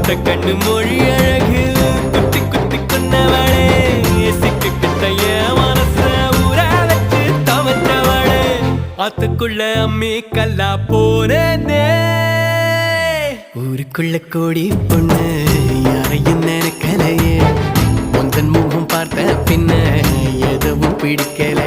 கண்ணு மொழி அழகு குத்தி குத்தி கொன்னவளே சிக்கிக்கிட்ட மனச ஊற வச்சு தவற்றவளே ஆத்துக்குள்ள அம்மி கல்லா போனே ஊருக்குள்ள கோடி பொண்ணு யாரையும் நினைக்கலையே உந்தன் முகம் பார்த்த பின்ன எதுவும் பிடிக்கல